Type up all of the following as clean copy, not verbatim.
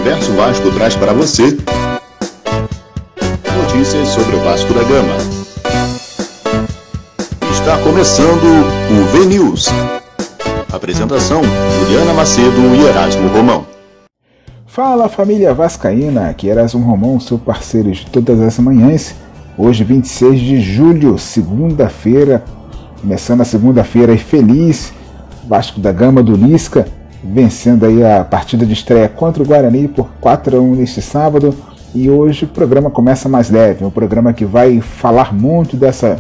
Universo Vasco traz para você notícias sobre o Vasco da Gama. Está começando o VNews. Apresentação: Juliana Macedo e Erasmo Romão. Fala, família vascaína, aqui é Erasmo Romão, seu parceiro de todas as manhãs. Hoje, 26 de julho, segunda-feira, começando a segunda-feira e feliz. Vasco da Gama do Lisca vencendo aí a partida de estreia contra o Guarani por 4-1 neste sábado. E hoje o programa começa mais leve, um programa que vai falar muito dessa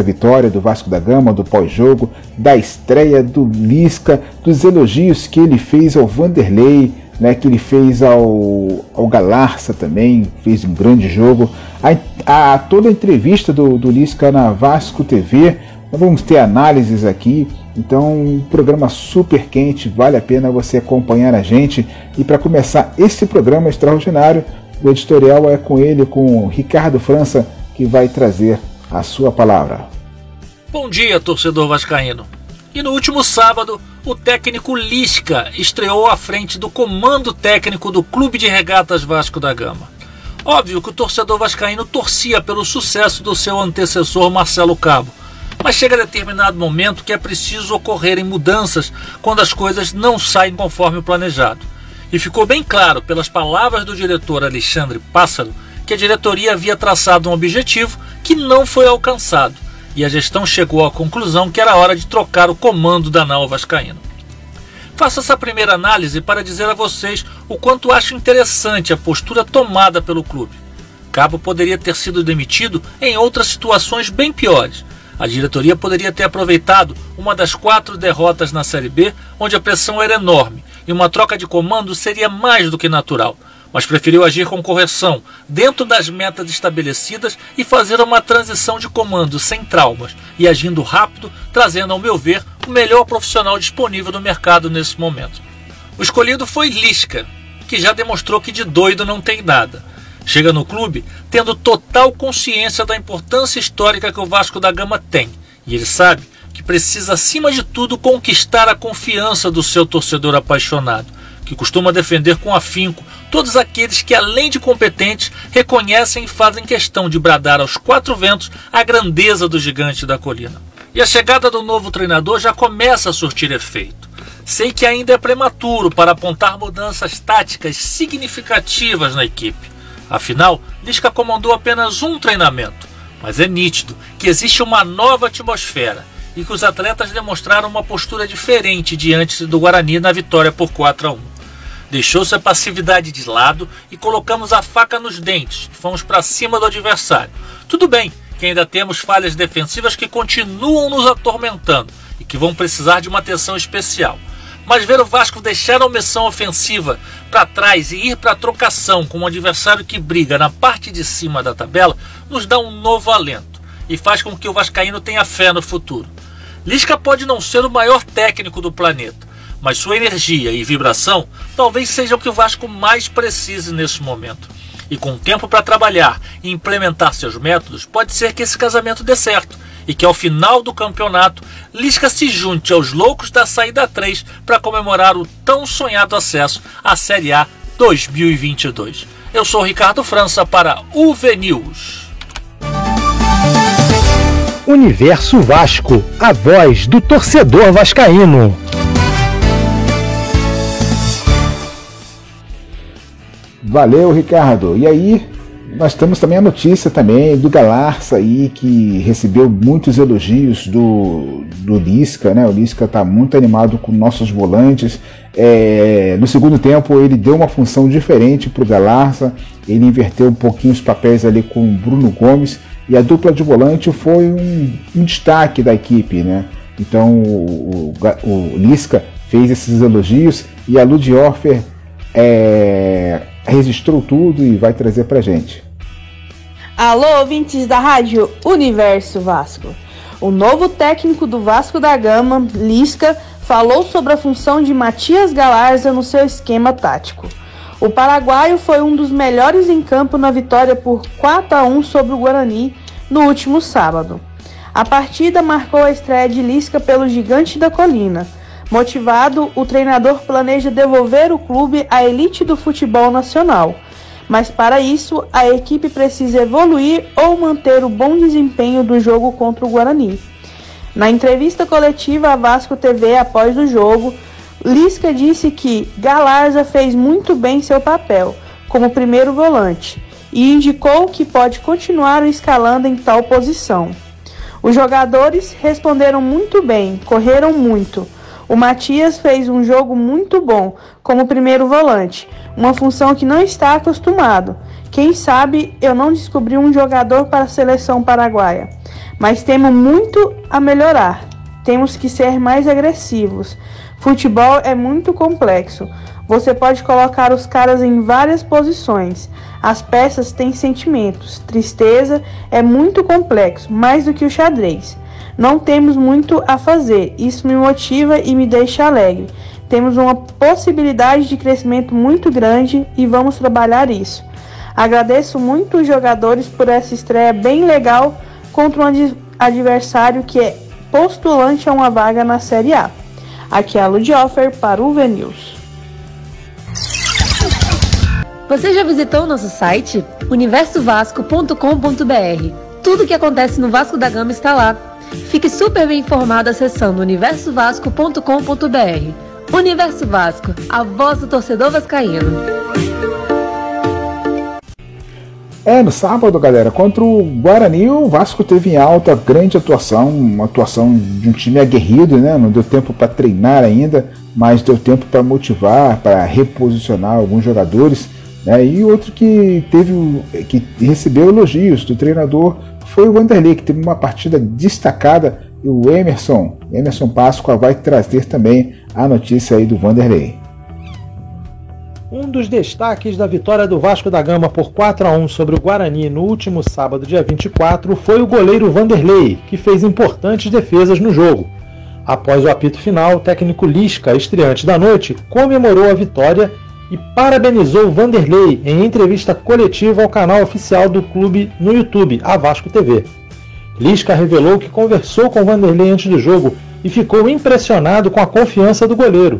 vitória do Vasco da Gama, do pós-jogo, da estreia do Lisca, dos elogios que ele fez ao Vanderlei, né, que ele fez ao Galarça também, fez um grande jogo. Toda a entrevista do Lisca na Vasco TV, nós vamos ter análises aqui. Então, um programa super quente, vale a pena você acompanhar a gente. E para começar esse programa extraordinário, o editorial é com ele, com o Ricardo França, que vai trazer a sua palavra. Bom dia, torcedor vascaíno. E no último sábado, o técnico Lisca estreou à frente do comando técnico do Clube de Regatas Vasco da Gama. Óbvio que o torcedor vascaíno torcia pelo sucesso do seu antecessor Marcelo Cabo, mas chega a determinado momento que é preciso ocorrerem mudanças quando as coisas não saem conforme o planejado. E ficou bem claro pelas palavras do diretor Alexandre Pássaro que a diretoria havia traçado um objetivo que não foi alcançado, e a gestão chegou à conclusão que era hora de trocar o comando da nau vascaína. Faço essa primeira análise para dizer a vocês o quanto acho interessante a postura tomada pelo clube. Cabo poderia ter sido demitido em outras situações bem piores. A diretoria poderia ter aproveitado uma das 4 derrotas na Série B, onde a pressão era enorme, e uma troca de comando seria mais do que natural, mas preferiu agir com correção, dentro das metas estabelecidas, e fazer uma transição de comando sem traumas, e agindo rápido, trazendo, ao meu ver, o melhor profissional disponível no mercado nesse momento. O escolhido foi Lisca, que já demonstrou que de doido não tem nada. Chega no clube tendo total consciência da importância histórica que o Vasco da Gama tem, e ele sabe que precisa, acima de tudo, conquistar a confiança do seu torcedor apaixonado, que costuma defender com afinco todos aqueles que, além de competentes, reconhecem e fazem questão de bradar aos 4 ventos a grandeza do gigante da colina. E a chegada do novo treinador já começa a surtir efeito. Sei que ainda é prematuro para apontar mudanças táticas significativas na equipe. Afinal, Lisca comandou apenas um treinamento, mas é nítido que existe uma nova atmosfera e que os atletas demonstraram uma postura diferente diante do Guarani na vitória por 4-1. Deixou-se a passividade de lado e colocamos a faca nos dentes e fomos para cima do adversário. Tudo bem que ainda temos falhas defensivas que continuam nos atormentando e que vão precisar de uma atenção especial. Mas ver o Vasco deixar a omissão ofensiva para trás e ir para a trocação com um adversário que briga na parte de cima da tabela nos dá um novo alento e faz com que o vascaíno tenha fé no futuro. Lisca pode não ser o maior técnico do planeta, mas sua energia e vibração talvez seja o que o Vasco mais precise nesse momento. E com tempo para trabalhar e implementar seus métodos, pode ser que esse casamento dê certo e que ao final do campeonato Lisca se junte aos loucos da saída 3 para comemorar o tão sonhado acesso à Série A 2022. Eu sou o Ricardo França para o VNews. Universo Vasco, a voz do torcedor vascaíno. Valeu, Ricardo. E aí, nós temos também a notícia também do Galarça aí, que recebeu muitos elogios do Lisca, né? O Lisca está muito animado com nossos volantes. No segundo tempo ele deu uma função diferente para o Galarça, ele inverteu um pouquinho os papéis ali com o Bruno Gomes, e a dupla de volante foi um destaque da equipe, né? Então o Lisca fez esses elogios e a Ludiorfer registrou tudo e vai trazer pra gente. Alô, ouvintes da rádio Universo Vasco. O novo técnico do Vasco da Gama, Lisca, falou sobre a função de Matias Galarza no seu esquema tático. O paraguaio foi um dos melhores em campo na vitória por 4-1 sobre o Guarani no último sábado. A partida marcou a estreia de Lisca pelo Gigante da Colina, Motivado, o treinador planeja devolver o clube à elite do futebol nacional. Mas para isso, a equipe precisa evoluir ou manter o bom desempenho do jogo contra o Guarani. Na entrevista coletiva à Vasco TV após o jogo, Lisca disse que Galarza fez muito bem seu papel como primeiro volante e indicou que pode continuar escalando em tal posição. Os jogadores responderam muito bem, correram muito. O Matias fez um jogo muito bom como primeiro volante, uma função que não está acostumado. Quem sabe eu não descobri um jogador para a seleção paraguaia, mas temos muito a melhorar. Temos que ser mais agressivos. Futebol é muito complexo. Você pode colocar os caras em várias posições. As peças têm sentimentos. Tristeza é muito complexo, mais do que o xadrez. Não temos muito a fazer. Isso me motiva e me deixa alegre. Temos uma possibilidade de crescimento muito grande e vamos trabalhar isso. Agradeço muito os jogadores por essa estreia bem legal contra um adversário que é postulante a uma vaga na Série A. Aqui é a Ludiofer para o VNews. Você já visitou o nosso site? universovasco.com.br. Tudo o que acontece no Vasco da Gama está lá. Fique super bem informado acessando universovasco.com.br. Universo Vasco, a voz do torcedor vascaíno. No sábado, galera, contra o Guarani, o Vasco teve em alta grande atuação, uma atuação de um time aguerrido, né? Não deu tempo para treinar ainda, mas deu tempo para motivar, para reposicionar alguns jogadores, né? E outro que recebeu elogios do treinador foi o Vanderlei, que teve uma partida destacada, e o Emerson Páscoa vai trazer também a notícia aí do Vanderlei. Um dos destaques da vitória do Vasco da Gama por 4-1 sobre o Guarani no último sábado, dia 24, foi o goleiro Vanderlei, que fez importantes defesas no jogo. Após o apito final, o técnico Lisca, estreante da noite, comemorou a vitória e parabenizou o Vanderlei em entrevista coletiva ao canal oficial do clube no YouTube, a Vasco TV. Lisca revelou que conversou com o Vanderlei antes do jogo e ficou impressionado com a confiança do goleiro.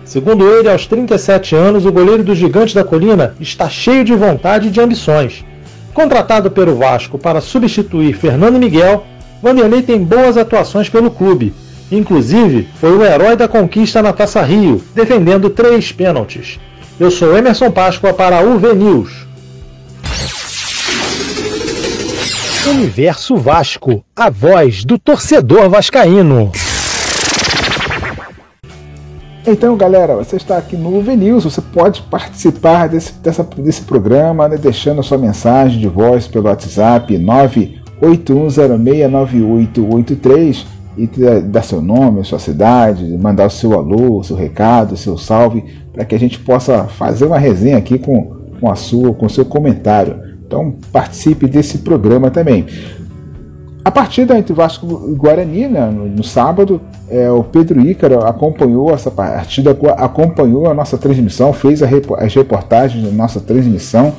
Segundo ele, aos 37 anos, o goleiro do Gigante da Colina está cheio de vontade e de ambições. Contratado pelo Vasco para substituir Fernando Miguel, Vanderlei tem boas atuações pelo clube. Inclusive, foi o herói da conquista na Taça Rio, defendendo 3 pênaltis. Eu sou Emerson Páscoa para o VNews. Universo Vasco, a voz do torcedor vascaíno. Então, galera, você está aqui no VNews, você pode participar desse programa, né, deixando a sua mensagem de voz pelo WhatsApp 981069883 e dar seu nome, sua cidade, mandar o seu alô, o seu recado, o seu salve, para que a gente possa fazer uma resenha aqui com o seu comentário. Então, participe desse programa também. A partida entre Vasco e Guarani, né, no sábado, o Pedro Ícaro acompanhou essa partida, acompanhou a nossa transmissão, fez as reportagens da nossa transmissão,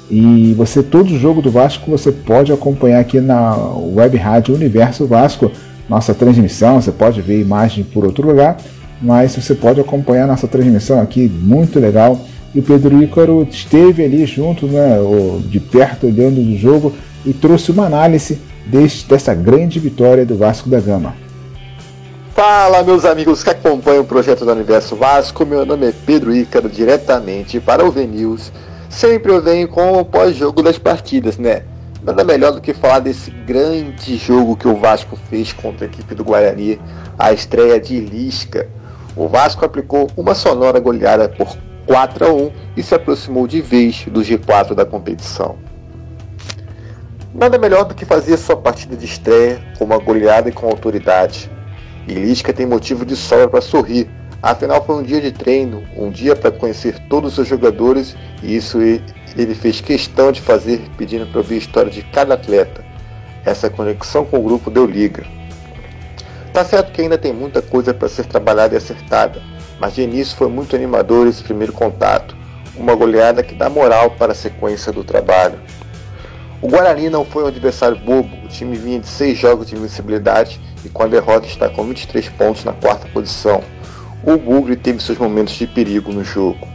e todo o jogo do Vasco você pode acompanhar aqui na web rádio Universo Vasco, nossa transmissão. Você pode ver imagem por outro lugar, mas você pode acompanhar nossa transmissão aqui, muito legal. E o Pedro Ícaro esteve ali junto, né, de perto, olhando o jogo, e trouxe uma análise dessa grande vitória do Vasco da Gama. Fala, meus amigos que acompanham o projeto do Universo Vasco, meu nome é Pedro Ícaro, diretamente para o VNews. Sempre eu venho com o pós-jogo das partidas, né? Nada melhor do que falar desse grande jogo que o Vasco fez contra a equipe do Guarani, a estreia de Lisca. O Vasco aplicou uma sonora goleada por 4-1 e se aproximou de vez do G4 da competição. Nada melhor do que fazer sua partida de estreia com uma goleada e com autoridade. E Lisca tem motivo de sobra para sorrir, afinal foi um dia de treino, um dia para conhecer todos os seus jogadores, e isso ele fez questão de fazer, pedindo para ouvir a história de cada atleta. Essa conexão com o grupo deu liga. Tá certo que ainda tem muita coisa para ser trabalhada e acertada, mas de início foi muito animador esse primeiro contato, uma goleada que dá moral para a sequência do trabalho. O Guarani não foi um adversário bobo, o time vinha de 6 jogos de invencibilidade e com a derrota está com 23 pontos na 4ª posição. o Bugre teve seus momentos de perigo no jogo.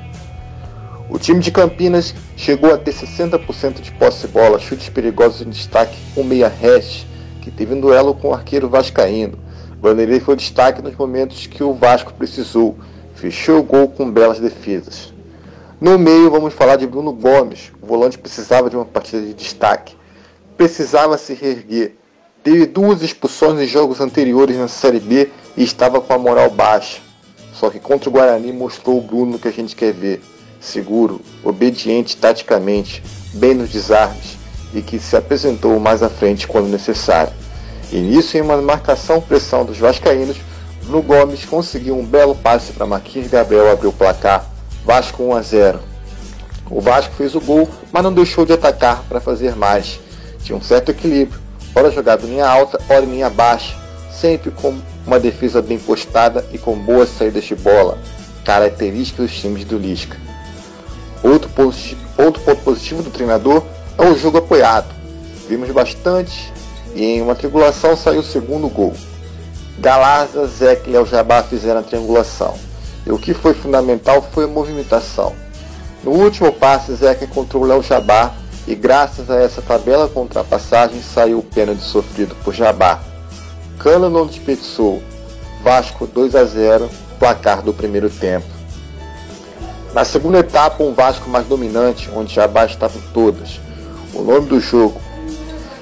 O time de Campinas chegou a ter 60% de posse de bola, chutes perigosos em destaque com meia Hash, que teve um duelo com o arqueiro vascaíno. Vanderlei foi destaque nos momentos que o Vasco precisou, fechou o gol com belas defesas. No meio, vamos falar de Bruno Gomes. O volante precisava de uma partida de destaque, precisava se reerguer. Teve 2 expulsões em jogos anteriores na Série B e estava com a moral baixa. Só que contra o Guarani mostrou o Bruno que a gente quer ver. Seguro, obediente taticamente, bem nos desarmes e que se apresentou mais à frente quando necessário. E nisso, em uma marcação-pressão dos vascaínos, Bruno Gomes conseguiu um belo passe para Marquinhos Gabriel abrir o placar. Vasco 1-0. O Vasco fez o gol, mas não deixou de atacar para fazer mais. Tinha um certo equilíbrio, ora jogado em linha alta, ora em linha baixa, sempre com uma defesa bem postada e com boas saídas de bola, característica dos times do Lisca. Outro ponto positivo do treinador é o jogo apoiado. Vimos bastante e em uma triangulação saiu o segundo gol. Galarza, Zeca e El Jabá fizeram a triangulação. E o que foi fundamental foi a movimentação. No último passe, Zeca encontrou o Léo Jabá e graças a essa tabela com ultrapassagem saiu o pênalti sofrido por Jabá. Cano não desperdiçou. Vasco 2-0, placar do primeiro tempo. Na segunda etapa, um Vasco mais dominante, onde Jabá estava em todas. O nome do jogo.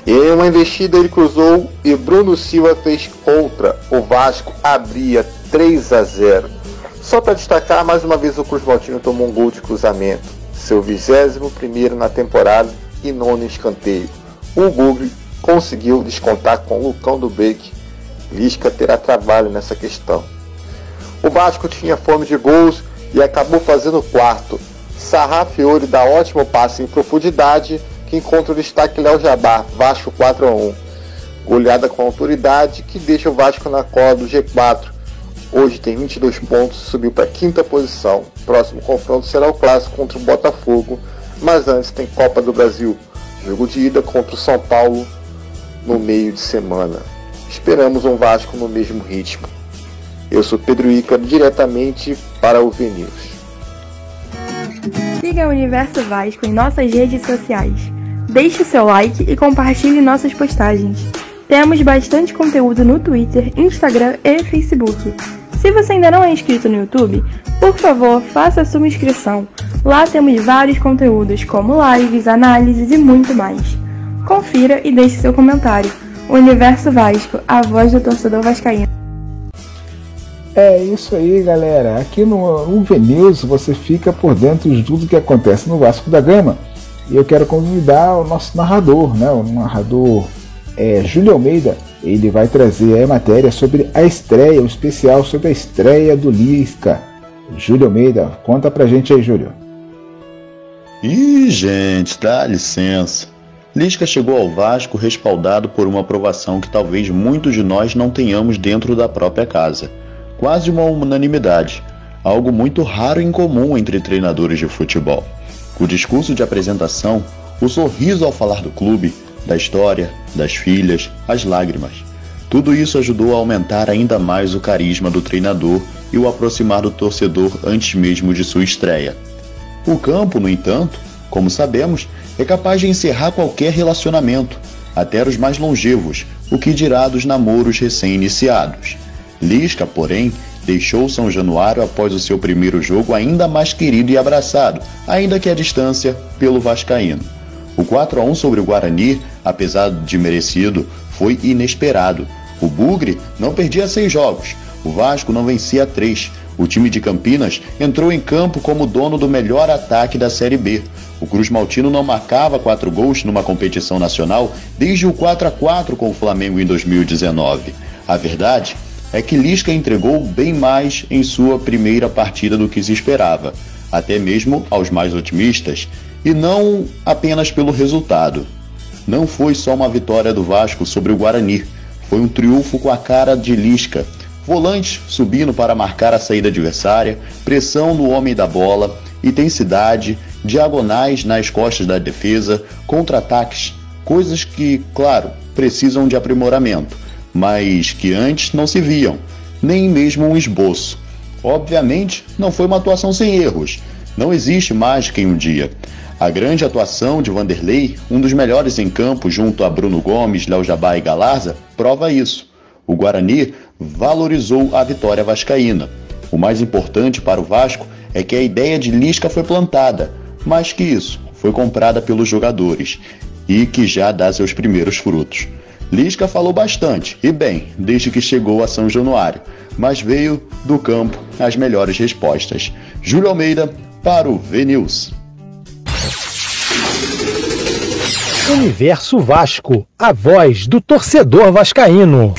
E em uma investida ele cruzou e Bruno Silva fez contra. O Vasco abria 3-0. Só para destacar, mais uma vez o Cruz Maltino tomou um gol de cruzamento, seu 21º na temporada e 9º em escanteio. O Bugre conseguiu descontar com o Lucão do Break. Lisca terá trabalho nessa questão. O Vasco tinha fome de gols e acabou fazendo o quarto. Sarra Fiore dá ótimo passe em profundidade que encontra o destaque Léo Jabá, Vasco 4-1. Goleada com autoridade que deixa o Vasco na cola do G4. Hoje tem 22 pontos, subiu para a 5ª posição. Próximo confronto será o clássico contra o Botafogo, mas antes tem Copa do Brasil, jogo de ida contra o São Paulo no meio de semana. Esperamos um Vasco no mesmo ritmo. Eu sou Pedro Ícaro, diretamente para o VNews. Siga o Universo Vasco em nossas redes sociais. Deixe o seu like e compartilhe nossas postagens. Temos bastante conteúdo no Twitter, Instagram e Facebook. Se você ainda não é inscrito no YouTube, por favor, faça a sua inscrição. Lá temos vários conteúdos, como lives, análises e muito mais. Confira e deixe seu comentário. Universo Vasco, a voz do torcedor vascaíno. É isso aí, galera. Aqui no VNews você fica por dentro de tudo que acontece no Vasco da Gama. E eu quero convidar o nosso narrador, né? O narrador Júlio Almeida. Ele vai trazer a matéria sobre a estreia, o especial sobre a estreia do Lisca. Júlio Almeida, conta pra gente aí, Júlio. Ih, gente, dá licença. Lisca chegou ao Vasco respaldado por uma aprovação que talvez muitos de nós não tenhamos dentro da própria casa. Quase uma unanimidade, algo muito raro e incomum entre treinadores de futebol. O discurso de apresentação, o sorriso ao falar do clube, da história, das filhas, as lágrimas. Tudo isso ajudou a aumentar ainda mais o carisma do treinador e o aproximar do torcedor antes mesmo de sua estreia. O campo, no entanto, como sabemos, é capaz de encerrar qualquer relacionamento, até os mais longevos, o que dirá dos namoros recém-iniciados. Lisca, porém, deixou São Januário após o seu primeiro jogo ainda mais querido e abraçado, ainda que à distância, pelo vascaíno. O 4-1 sobre o Guarani, apesar de merecido, foi inesperado. O Bugre não perdia 6 jogos, o Vasco não vencia 3. O time de Campinas entrou em campo como dono do melhor ataque da Série B. O Cruz Maltino não marcava 4 gols numa competição nacional desde o 4-4 com o Flamengo em 2019. A verdade é que Lisca entregou bem mais em sua primeira partida do que se esperava, até mesmo aos mais otimistas, e não apenas pelo resultado. Não foi só uma vitória do Vasco sobre o Guarani, foi um triunfo com a cara de Lisca. Volantes subindo para marcar a saída adversária, pressão no homem da bola, intensidade, diagonais nas costas da defesa, contra-ataques, coisas que, claro, precisam de aprimoramento, mas que antes não se viam, nem mesmo um esboço. Obviamente, não foi uma atuação sem erros. Não existe mágica em um dia. A grande atuação de Vanderlei, um dos melhores em campo junto a Bruno Gomes, Léo Jabá e Galarza, prova isso. O Guarani valorizou a vitória vascaína. O mais importante para o Vasco é que a ideia de Lisca foi plantada, mais que isso, foi comprada pelos jogadores e que já dá seus primeiros frutos. Lisca falou bastante, e bem, desde que chegou a São Januário, mas veio do campo as melhores respostas. Júlio Almeida para o VNews. Universo Vasco, a voz do torcedor vascaíno.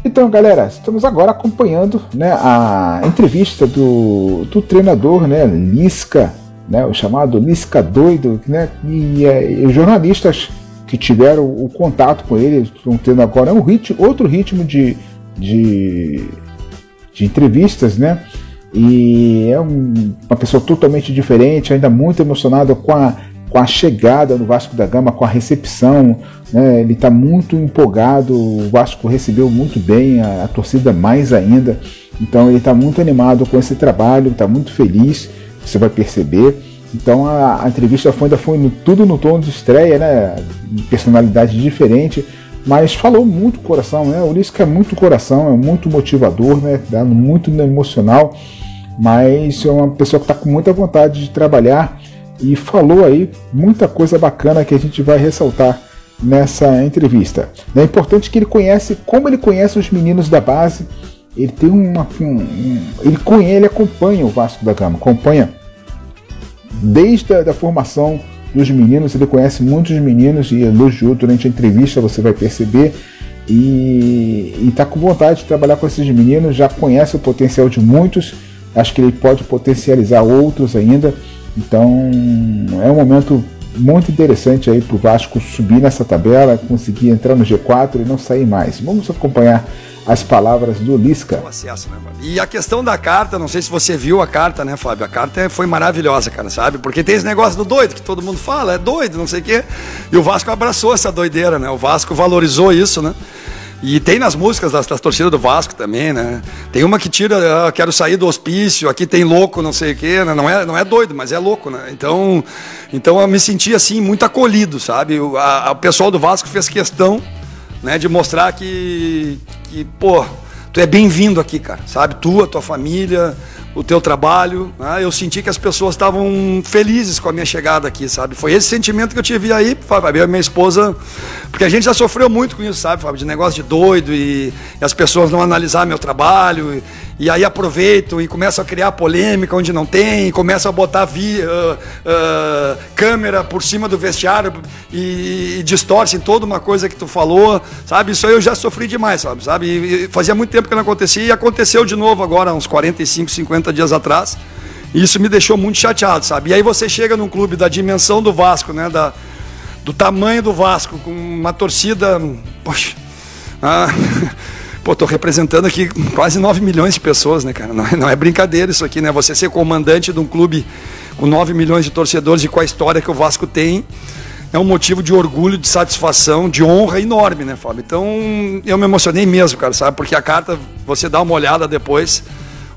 Então, galera, estamos agora acompanhando, né, a entrevista do treinador, né, Lisca, né, o chamado Lisca doido, né, e os jornalistas que tiveram o contato com ele estão tendo agora outro ritmo de entrevistas, né, e é uma pessoa totalmente diferente, ainda muito emocionada com a chegada no Vasco da Gama, com a recepção, né? Ele está muito empolgado, o Vasco recebeu muito bem, a torcida mais ainda, então ele está muito animado com esse trabalho, está muito feliz, você vai perceber. Então a entrevista ainda foi tudo no tom de estreia, né? Personalidade diferente, mas falou muito coração, né? O Lisca é muito coração, é muito motivador, né? Muito emocional, mas é uma pessoa que está com muita vontade de trabalhar e falou aí muita coisa bacana que a gente vai ressaltar nessa entrevista. É importante que como ele conhece os meninos da base, ele tem ele acompanha o Vasco da Gama, acompanha desde a formação dos meninos, ele conhece muitos meninos e elogiou durante a entrevista, você vai perceber, e está com vontade de trabalhar com esses meninos, já conhece o potencial de muitos, acho que ele pode potencializar outros ainda, então é um momento muito interessante aí para o Vasco subir nessa tabela, conseguir entrar no G4 e não sair mais. Vamos acompanhar as palavras do Lisca. Acesso, né, e a questão da carta, não sei se você viu a carta, né, Fábio? A carta foi maravilhosa, cara, sabe? Porque tem esse negócio do doido, que todo mundo fala, é doido, não sei o quê. E o Vasco abraçou essa doideira, né? O Vasco valorizou isso, né? E tem nas músicas das torcidas do Vasco também, né? Tem uma que tira, quero sair do hospício, aqui tem louco, não sei o quê, né? Não é doido, mas é louco, né? Então eu me senti, assim, muito acolhido, sabe? O pessoal do Vasco fez questão, né, de mostrar que pô, tu é bem-vindo aqui, cara, sabe? Tu, a tua família, o teu trabalho, né? Eu senti que as pessoas estavam felizes com a minha chegada aqui, sabe? Foi esse sentimento que eu tive aí, Fábio, eu e minha esposa, porque a gente já sofreu muito com isso, sabe, Fábio? De negócio de doido e as pessoas não analisar meu trabalho, e aí aproveitam e começam a criar polêmica onde não tem, e começam a botar câmera por cima do vestiário e distorcem toda uma coisa que tu falou, sabe? Isso aí eu já sofri demais, sabe? E fazia muito tempo que não acontecia e aconteceu de novo agora, uns 45, 50 dias atrás. E isso me deixou muito chateado, sabe? E aí você chega num clube da dimensão do Vasco, né? Do tamanho do Vasco, com uma torcida... Poxa... Pô, tô representando aqui quase 9 milhões de pessoas, né, cara? Não é brincadeira isso aqui, né? Você ser comandante de um clube com 9 milhões de torcedores e com a história que o Vasco tem, é um motivo de orgulho, de satisfação, de honra enorme, né, Fábio? Então, eu me emocionei mesmo, cara, sabe? Porque a carta, você dá uma olhada depois,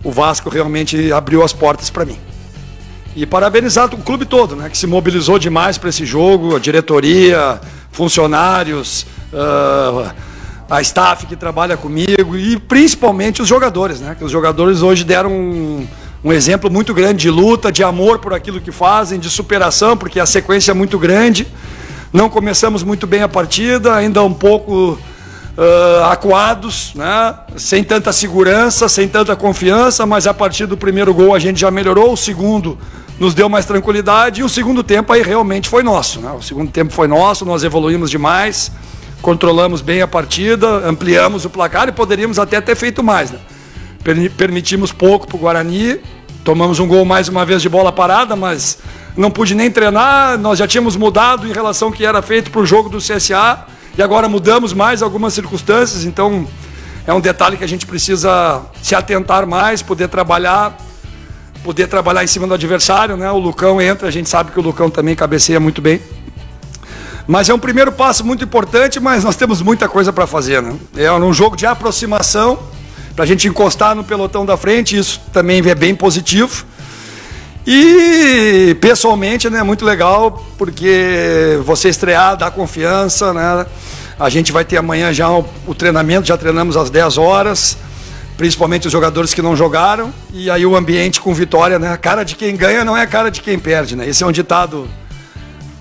o Vasco realmente abriu as portas para mim. E parabenizar o clube todo, né? Que se mobilizou demais para esse jogo, a diretoria, funcionários... a staff que trabalha comigo e principalmente os jogadores, né? Que os jogadores hoje deram um exemplo muito grande de luta, de amor por aquilo que fazem, de superação, porque a sequência é muito grande. Não começamos muito bem a partida, ainda um pouco acuados, né? Sem tanta segurança, sem tanta confiança, mas a partir do primeiro gol a gente já melhorou, o segundo nos deu mais tranquilidade e o segundo tempo aí realmente foi nosso, né? O segundo tempo foi nosso, nós evoluímos demais, controlamos bem a partida, ampliamos o placar e poderíamos até ter feito mais, né? Permitimos pouco para o Guarani, tomamos um gol mais uma vez de bola parada, mas não pude nem treinar, nós já tínhamos mudado em relação ao que era feito para o jogo do CSA e agora mudamos mais algumas circunstâncias, então é um detalhe que a gente precisa se atentar mais, poder trabalhar em cima do adversário, né? O Lucão entra, a gente sabe que o Lucão também cabeceia muito bem. Mas é um primeiro passo muito importante, mas nós temos muita coisa para fazer, né? É um jogo de aproximação, pra gente encostar no pelotão da frente, isso também é bem positivo. E pessoalmente, né, muito legal, porque você estrear, dá confiança, né? A gente vai ter amanhã já o treinamento, já treinamos às 10 horas, principalmente os jogadores que não jogaram, e aí o ambiente com vitória, né? A cara de quem ganha não é a cara de quem perde, né? Esse é um ditado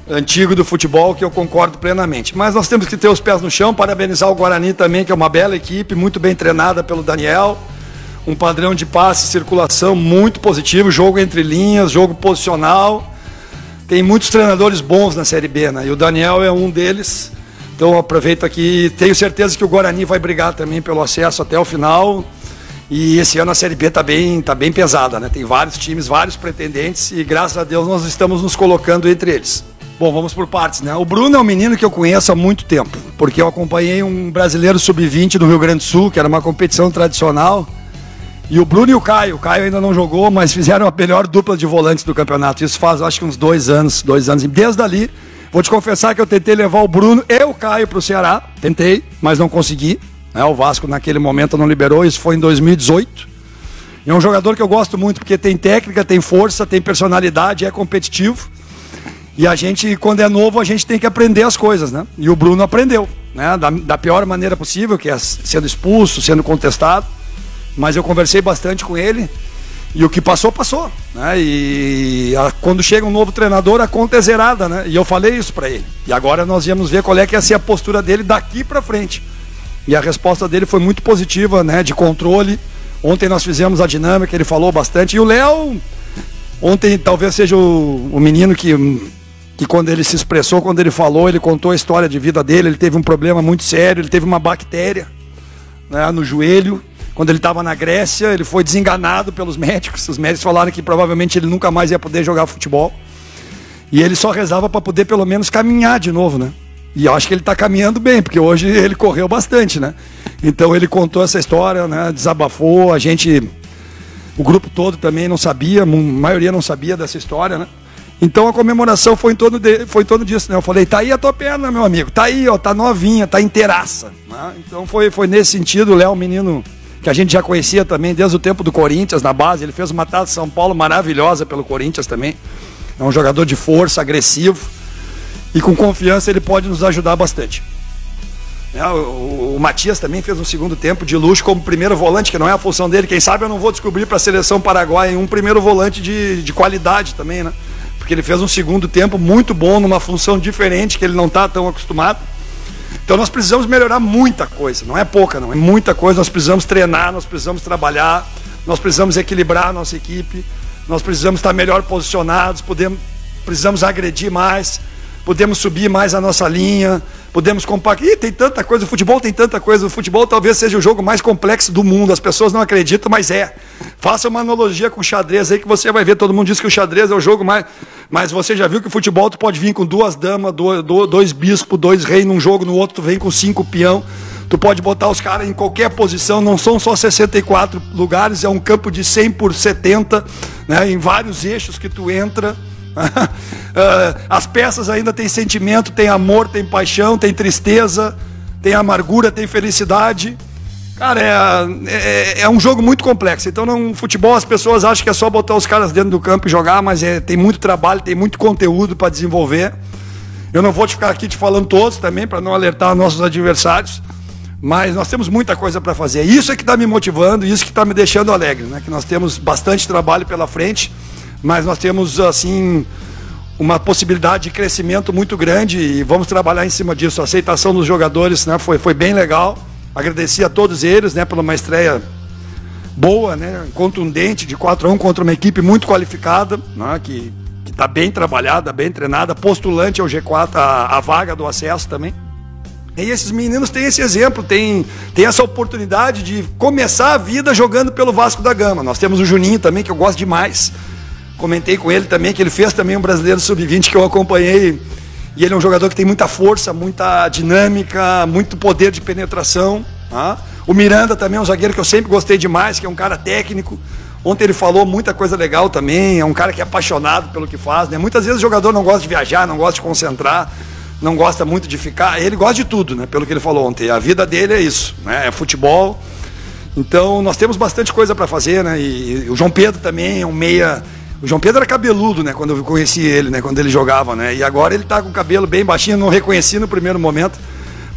antigo do futebol que eu concordo plenamente. Mas nós temos que ter os pés no chão, parabenizar o Guarani também, que é uma bela equipe, muito bem treinada pelo Daniel, um padrão de passe e circulação muito positivo, jogo entre linhas, jogo posicional. Tem muitos treinadores bons na Série B, né? E o Daniel é um deles. Então aproveito aqui, tenho certeza que o Guarani vai brigar também pelo acesso até o final. E esse ano a Série B tá bem pesada, né? Tem vários times, vários pretendentes e graças a Deus nós estamos nos colocando entre eles. Bom, vamos por partes, né? O Bruno é um menino que eu conheço há muito tempo, porque eu acompanhei um brasileiro sub-20 do Rio Grande do Sul, que era uma competição tradicional. E o Bruno e o Caio ainda não jogou, mas fizeram a melhor dupla de volantes do campeonato. Isso faz, acho que uns 2 anos. Desde ali, vou te confessar que eu tentei levar o Bruno e o Caio para o Ceará. Tentei, mas não consegui. O Vasco naquele momento não liberou, isso foi em 2018. E é um jogador que eu gosto muito, porque tem técnica, tem força, tem personalidade, é competitivo. E a gente, quando é novo, a gente tem que aprender as coisas, né? E o Bruno aprendeu, né? Da pior maneira possível, que é sendo expulso, sendo contestado. Mas eu conversei bastante com ele e o que passou, passou, né? Quando chega um novo treinador, a conta é zerada, né? E eu falei isso para ele. E agora nós íamos ver qual é que ia ser a postura dele daqui para frente. E a resposta dele foi muito positiva, né? De controle. Ontem nós fizemos a dinâmica, ele falou bastante. E o Léo, ontem talvez seja o menino que quando ele se expressou, quando ele falou, ele contou a história de vida dele. Ele teve um problema muito sério, ele teve uma bactéria, né, no joelho. Quando ele estava na Grécia, ele foi desenganado pelos médicos. Os médicos falaram que provavelmente ele nunca mais ia poder jogar futebol. E ele só rezava para poder pelo menos caminhar de novo, né? E eu acho que ele está caminhando bem, porque hoje ele correu bastante, né? Então ele contou essa história, né? Desabafou, o grupo todo também não sabia, a maioria não sabia dessa história, né? Então a comemoração foi em torno disso, né? Eu falei, tá aí a tua perna, meu amigo, tá aí, ó, tá novinha, tá inteiraça, né? Então foi nesse sentido. O Léo, menino que a gente já conhecia também desde o tempo do Corinthians, na base, ele fez uma Taça São Paulo maravilhosa pelo Corinthians também. É um jogador de força, agressivo, e com confiança ele pode nos ajudar bastante. O Matias também fez um segundo tempo de luxo como primeiro volante, que não é a função dele. Quem sabe eu não vou descobrir para a seleção paraguaia um primeiro volante de qualidade também, né? Porque ele fez um segundo tempo muito bom, numa função diferente, que ele não está tão acostumado. Então nós precisamos melhorar muita coisa, não é pouca não, é muita coisa. Nós precisamos treinar, nós precisamos trabalhar, nós precisamos equilibrar a nossa equipe, nós precisamos estar melhor posicionados, precisamos agredir mais, podemos subir mais a nossa linha, podemos compactar. Tem tanta coisa, o futebol tem tanta coisa. O futebol talvez seja o jogo mais complexo do mundo, as pessoas não acreditam, mas é. Faça uma analogia com o xadrez aí que você vai ver, todo mundo diz que o xadrez é o jogo mais... Mas você já viu que o futebol tu pode vir com 2 damas, 2 bispos, 2 reis num jogo, no outro tu vem com 5 peão. Tu pode botar os caras em qualquer posição, não são só 64 lugares, é um campo de 100 por 70, né, em vários eixos que tu entra. As peças ainda têm sentimento, tem amor, tem paixão, tem tristeza, tem amargura, tem felicidade. Cara, é um jogo muito complexo. Então no futebol as pessoas acham que é só botar os caras dentro do campo e jogar, mas tem muito trabalho, tem muito conteúdo para desenvolver. Eu não vou ficar aqui te falando todos também, para não alertar nossos adversários, mas nós temos muita coisa para fazer. Isso é que está me motivando, isso que está me deixando alegre, né? Que nós temos bastante trabalho pela frente, mas nós temos, assim, uma possibilidade de crescimento muito grande e vamos trabalhar em cima disso. A aceitação dos jogadores, né, foi bem legal. Agradeci a todos eles, né, por uma estreia boa, né, contundente, de 4-1 contra uma equipe muito qualificada, né, que está bem trabalhada, bem treinada, postulante ao G4, a vaga do acesso também. E esses meninos têm esse exemplo, têm essa oportunidade de começar a vida jogando pelo Vasco da Gama. Nós temos o Juninho também, que eu gosto demais. Comentei com ele também, que ele fez também um brasileiro sub-20 que eu acompanhei. E ele é um jogador que tem muita força, muita dinâmica, muito poder de penetração. Tá? O Miranda também é um zagueiro que eu sempre gostei demais, que é um cara técnico. Ontem ele falou muita coisa legal também, é um cara que é apaixonado pelo que faz. Né? Muitas vezes o jogador não gosta de viajar, não gosta de concentrar, não gosta muito de ficar. Ele gosta de tudo, né? Pelo que ele falou ontem. A vida dele é isso, né? É futebol. Então nós temos bastante coisa para fazer, né? E o João Pedro também é um meia. O João Pedro era cabeludo, né? Quando eu conheci ele, né? Quando ele jogava, né? E agora ele tá com o cabelo bem baixinho, não reconheci no primeiro momento.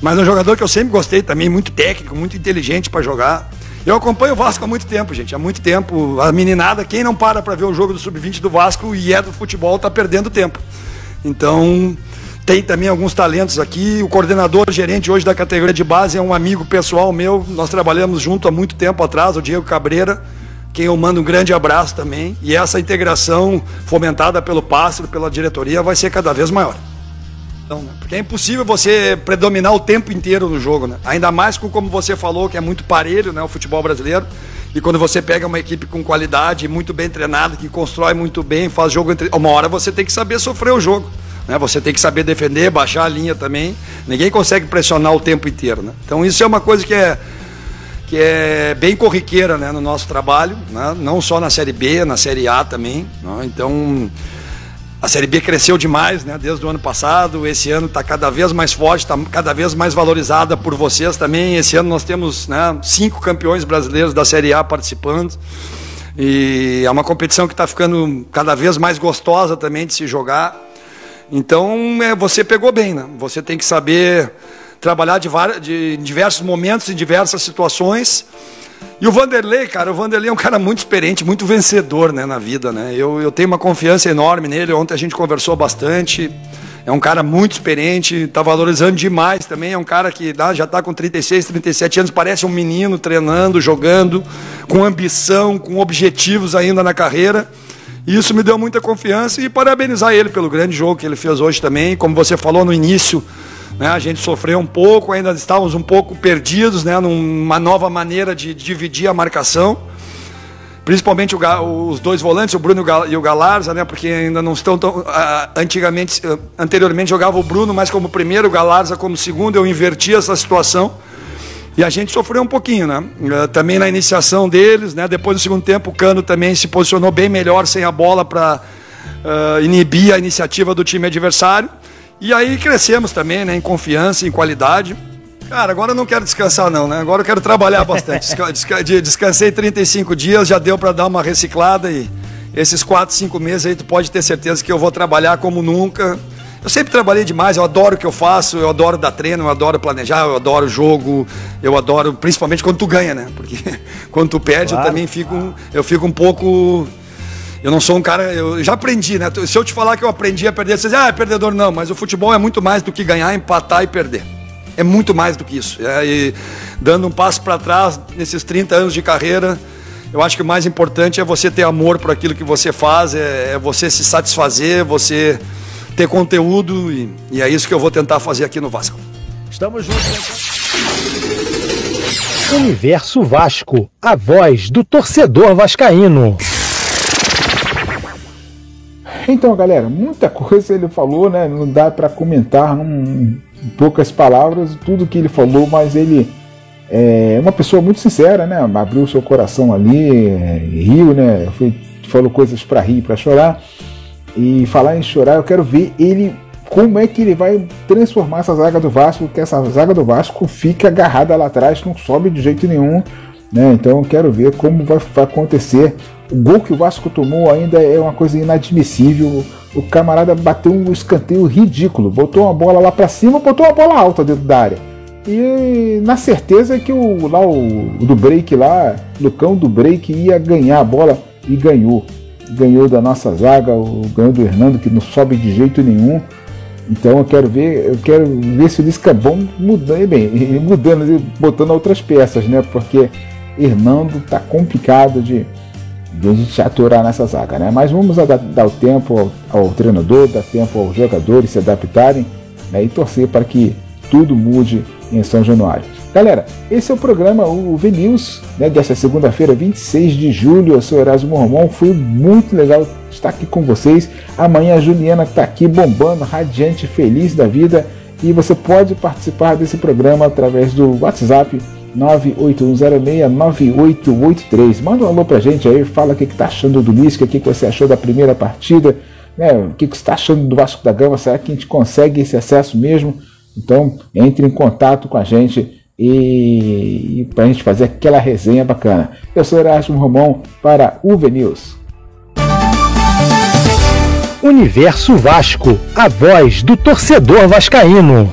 Mas é um jogador que eu sempre gostei também, muito técnico, muito inteligente para jogar. Eu acompanho o Vasco há muito tempo, gente. Há muito tempo. A meninada, quem não para ver o jogo do Sub-20 do Vasco e é do futebol, tá perdendo tempo. Então, tem também alguns talentos aqui. O coordenador gerente hoje da categoria de base é um amigo pessoal meu. Nós trabalhamos junto há muito tempo atrás, o Diego Cabreira, quem eu mando um grande abraço também. E essa integração fomentada pelo Pássaro, pela diretoria, vai ser cada vez maior. Então, porque é impossível você predominar o tempo inteiro no jogo, né? Ainda mais com, como você falou, que é muito parelho, né, o futebol brasileiro. E quando você pega uma equipe com qualidade, muito bem treinada, que constrói muito bem, faz jogo entre... Uma hora você tem que saber sofrer o jogo, né? Você tem que saber defender, baixar a linha também. Ninguém consegue pressionar o tempo inteiro, né? Então isso é uma coisa que é bem corriqueira, né, no nosso trabalho, né? Não só na Série B, na Série A também, né? Então a Série B cresceu demais, né, desde o ano passado. Esse ano está cada vez mais forte, está cada vez mais valorizada por vocês também. Esse ano nós temos, né, 5 campeões brasileiros da Série A participando. E é uma competição que está ficando cada vez mais gostosa também de se jogar. Então você pegou bem, né? Você tem que saber trabalhar de diversos momentos, em diversas situações. E o Vanderlei, cara, é um cara muito experiente, muito vencedor, né, na vida, né? Eu tenho uma confiança enorme nele. Ontem a gente conversou bastante. É um cara muito experiente, está valorizando demais também. É um cara que já está com 36, 37 anos, parece um menino treinando, jogando, com ambição, com objetivos ainda na carreira. E isso me deu muita confiança e parabenizar ele pelo grande jogo que ele fez hoje também. Como você falou no início, né, a gente sofreu um pouco, ainda estávamos um pouco perdidos, né, numa nova maneira de dividir a marcação. Principalmente os dois volantes, o Bruno e o Galarza, né, porque ainda não estão tão... Anteriormente jogava o Bruno mais como primeiro, o Galarza como segundo. Eu inverti essa situação e a gente sofreu um pouquinho, né? Também na iniciação deles, né? Depois do segundo tempo o Cano também se posicionou bem melhor sem a bola para inibir a iniciativa do time adversário. E aí crescemos também, né, em confiança, em qualidade. Cara, agora eu não quero descansar não, né? Agora eu quero trabalhar bastante. Descansei 35 dias, já deu para dar uma reciclada e esses 4, 5 meses aí tu pode ter certeza que eu vou trabalhar como nunca. Eu sempre trabalhei demais, eu adoro o que eu faço, eu adoro dar treino, eu adoro planejar, eu adoro jogo, eu adoro, principalmente quando tu ganha, né? Porque quando tu perde, claro, eu também fico um pouco... Eu não sou um cara... Eu já aprendi, né? Se eu te falar que eu aprendi a perder, você diz, é perdedor não, mas o futebol é muito mais do que ganhar, empatar e perder. É muito mais do que isso. E dando um passo para trás, nesses 30 anos de carreira, eu acho que o mais importante é você ter amor por aquilo que você faz, é você se satisfazer, você ter conteúdo, e é isso que eu vou tentar fazer aqui no Vasco. Estamos juntos. Universo Vasco, a voz do torcedor vascaíno. Então, galera, muita coisa ele falou, né? Não dá para comentar em poucas palavras tudo que ele falou, mas ele é uma pessoa muito sincera, né? Abriu seu coração ali, riu, né? Falou coisas para rir, para chorar. E falar em chorar, eu quero ver ele, como é que ele vai transformar essa zaga do Vasco, que essa zaga do Vasco fica agarrada lá atrás, não sobe de jeito nenhum, né? Então eu quero ver como vai acontecer. O gol que o Vasco tomou ainda é uma coisa inadmissível. O camarada bateu um escanteio ridículo, botou uma bola lá pra cima, botou uma bola alta dentro da área. E na certeza que o do break lá, Lucão do break, ia ganhar a bola, e ganhou. Ganhou da nossa zaga, ganhou do Hernando, que não sobe de jeito nenhum. Então eu quero ver se o Lisca é bom mudando, botando outras peças, né? Porque Hernando tá complicado de a gente aturar nessa zaga, né? Mas vamos dar o tempo ao treinador, dar tempo aos jogadores se adaptarem, né? E torcer para que tudo mude em São Januário. Galera, esse é o programa, o VNews, né, desta segunda-feira, 26 de julho. Eu sou Erasmo Romão, foi muito legal estar aqui com vocês. Amanhã a Juliana está aqui bombando, radiante, feliz da vida. E você pode participar desse programa através do WhatsApp 981069883. Manda um alô pra gente aí, fala o que tá achando do Lisca, o que você achou da primeira partida, né? O que você está achando do Vasco da Gama, será que a gente consegue esse acesso mesmo? Então entre em contato com a gente e para a gente fazer aquela resenha bacana. Eu sou Erasmo Romão para UV News. Universo Vasco, a voz do torcedor vascaíno.